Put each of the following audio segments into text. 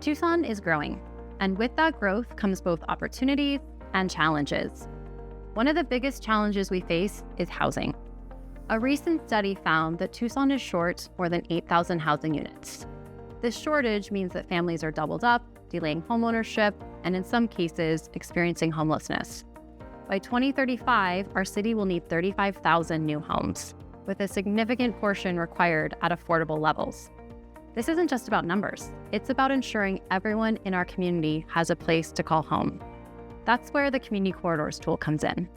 Tucson is growing, and with that growth comes both opportunities and challenges. One of the biggest challenges we face is housing. A recent study found that Tucson is short more than 8,000 housing units. This shortage means that families are doubled up, delaying homeownership, and in some cases, experiencing homelessness. By 2035, our city will need 35,000 new homes, with a significant portion required at affordable levels. This isn't just about numbers. It's about ensuring everyone in our community has a place to call home. That's where the Community Corridors tool comes in.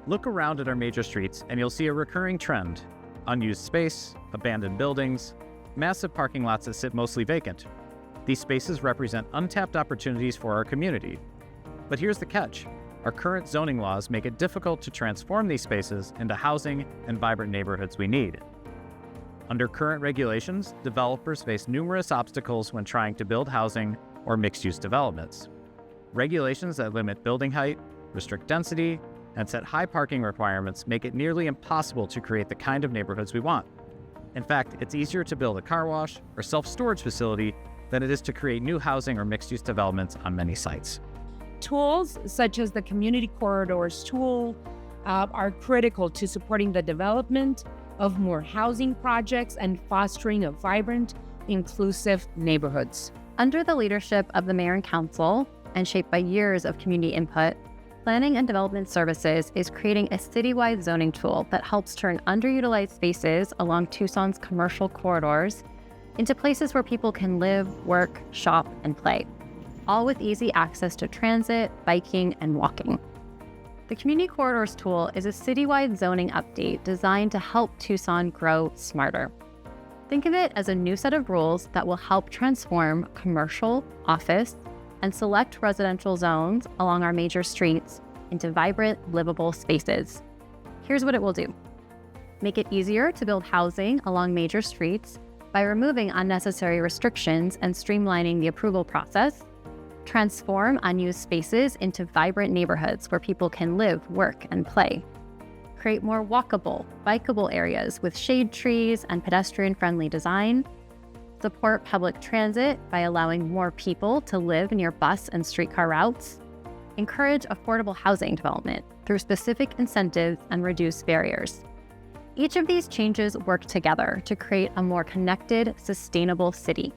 Look around at our major streets and you'll see a recurring trend: unused space, abandoned buildings, massive parking lots that sit mostly vacant. These spaces represent untapped opportunities for our community. But here's the catch. Our current zoning laws make it difficult to transform these spaces into housing and vibrant neighborhoods we need. Under current regulations, developers face numerous obstacles when trying to build housing or mixed-use developments. Regulations that limit building height, restrict density, and set high parking requirements make it nearly impossible to create the kind of neighborhoods we want. In fact, it's easier to build a car wash or self-storage facility than it is to create new housing or mixed-use developments on many sites. Tools such as the Community Corridors tool are critical to supporting the development of more housing projects and fostering a vibrant, inclusive neighborhoods. Under the leadership of the Mayor and Council, and shaped by years of community input, Planning and Development Services is creating a citywide zoning tool that helps turn underutilized spaces along Tucson's commercial corridors into places where people can live, work, shop, and play, all with easy access to transit, biking, and walking. The Community Corridors tool is a citywide zoning update designed to help Tucson grow smarter. Think of it as a new set of rules that will help transform commercial, office, and select residential zones along our major streets into vibrant, livable spaces. Here's what it will do. Make it easier to build housing along major streets by removing unnecessary restrictions and streamlining the approval process. Transform unused spaces into vibrant neighborhoods where people can live, work, and play. Create more walkable, bikeable areas with shade trees and pedestrian-friendly design. Support public transit by allowing more people to live near bus and streetcar routes. Encourage affordable housing development through specific incentives and reduce barriers. Each of these changes work together to create a more connected, sustainable city.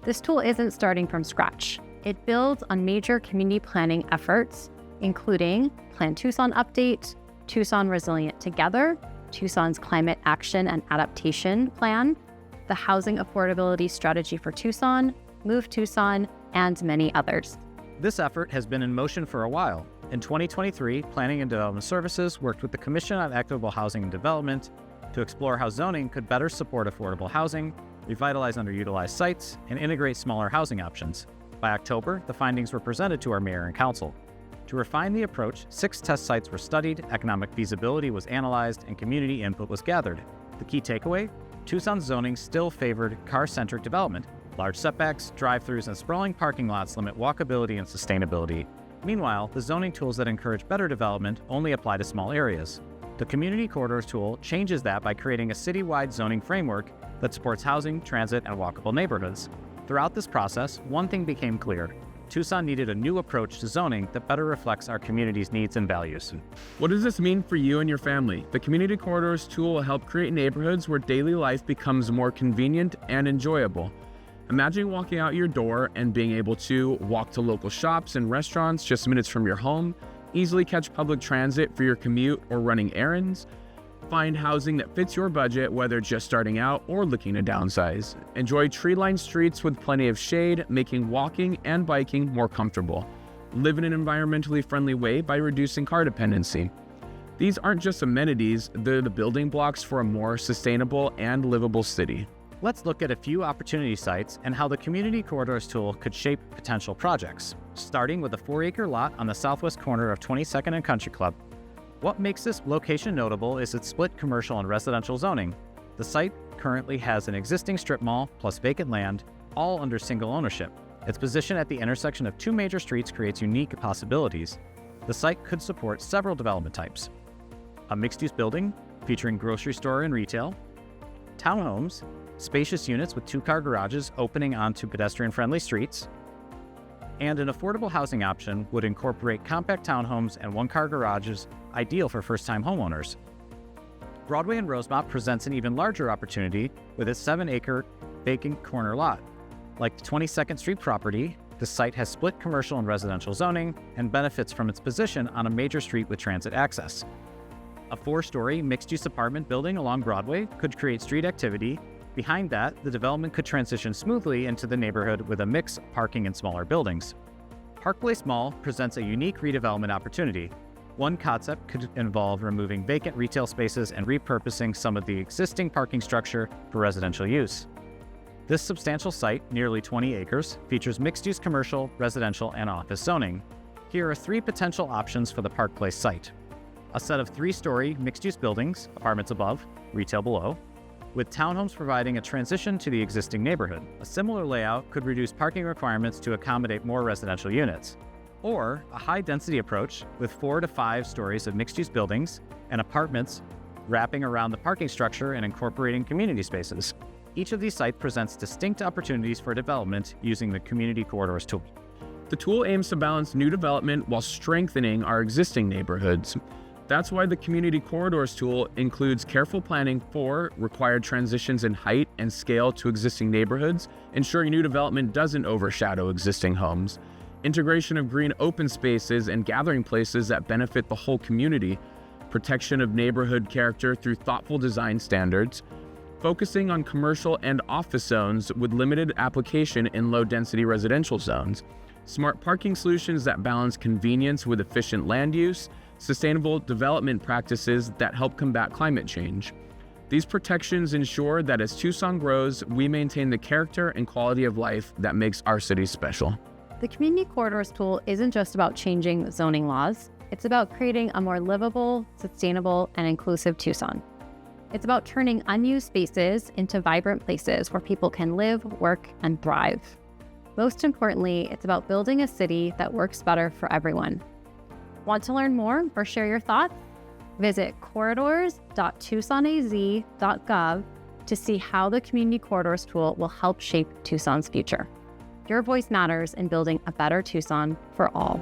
This tool isn't starting from scratch. It builds on major community planning efforts, including Plan Tucson Update, Tucson Resilient Together, Tucson's Climate Action and Adaptation Plan, the Housing Affordability Strategy for Tucson, Move Tucson, and many others. This effort has been in motion for a while. In 2023, Planning and Development Services worked with the Commission on Equitable Housing and Development to explore how zoning could better support affordable housing, revitalize underutilized sites, and integrate smaller housing options. By October, the findings were presented to our Mayor and Council. To refine the approach, 6 test sites were studied, economic feasibility was analyzed, and community input was gathered. The key takeaway? Tucson's zoning still favored car-centric development. Large setbacks, drive-throughs, and sprawling parking lots limit walkability and sustainability. Meanwhile, the zoning tools that encourage better development only apply to small areas. The Community Corridors tool changes that by creating a citywide zoning framework that supports housing, transit, and walkable neighborhoods. Throughout this process, one thing became clear. Tucson needed a new approach to zoning that better reflects our community's needs and values. What does this mean for you and your family? The Community Corridors tool will help create neighborhoods where daily life becomes more convenient and enjoyable. Imagine walking out your door and being able to walk to local shops and restaurants just minutes from your home, easily catch public transit for your commute or running errands, find housing that fits your budget, whether just starting out or looking to downsize. Enjoy tree-lined streets with plenty of shade, making walking and biking more comfortable. Live in an environmentally friendly way by reducing car dependency. These aren't just amenities, they're the building blocks for a more sustainable and livable city. Let's look at a few opportunity sites and how the Community Corridors tool could shape potential projects. Starting with a 4-acre lot on the southwest corner of 22nd and Country Club. What makes this location notable is its split commercial and residential zoning. The site currently has an existing strip mall plus vacant land, all under single ownership. Its position at the intersection of 2 major streets creates unique possibilities. The site could support several development types: a mixed-use building featuring grocery store and retail, townhomes, spacious units with 2-car garages opening onto pedestrian-friendly streets, And an affordable housing option would incorporate compact townhomes and one-car garages, ideal for first-time homeowners. Broadway in Rosemont presents an even larger opportunity with its 7-acre vacant corner lot. Like the 22nd Street property, the site has split commercial and residential zoning and benefits from its position on a major street with transit access. A 4-story mixed-use apartment building along Broadway could create street activity. Behind that, the development could transition smoothly into the neighborhood with a mix of parking and smaller buildings. Park Place Mall presents a unique redevelopment opportunity. One concept could involve removing vacant retail spaces and repurposing some of the existing parking structure for residential use. This substantial site, nearly 20 acres, features mixed-use commercial, residential, and office zoning. Here are 3 potential options for the Park Place site. A set of 3-story mixed-use buildings, apartments above, retail below, with townhomes providing a transition to the existing neighborhood. A similar layout could reduce parking requirements to accommodate more residential units. Or a high-density approach with 4 to 5 stories of mixed-use buildings and apartments wrapping around the parking structure and incorporating community spaces. Each of these sites presents distinct opportunities for development using the Community Corridors tool. The tool aims to balance new development while strengthening our existing neighborhoods. That's why the Community Corridors tool includes careful planning for required transitions in height and scale to existing neighborhoods, ensuring new development doesn't overshadow existing homes, integration of green open spaces and gathering places that benefit the whole community, protection of neighborhood character through thoughtful design standards, focusing on commercial and office zones with limited application in low-density residential zones, smart parking solutions that balance convenience with efficient land use, sustainable development practices that help combat climate change. These protections ensure that as Tucson grows, we maintain the character and quality of life that makes our city special. The Community Corridors tool isn't just about changing zoning laws. It's about creating a more livable, sustainable, and inclusive Tucson. It's about turning unused spaces into vibrant places where people can live, work, and thrive. Most importantly, it's about building a city that works better for everyone. Want to learn more or share your thoughts? Visit corridors.tucsonaz.gov to see how the Community Corridors tool will help shape Tucson's future. Your voice matters in building a better Tucson for all.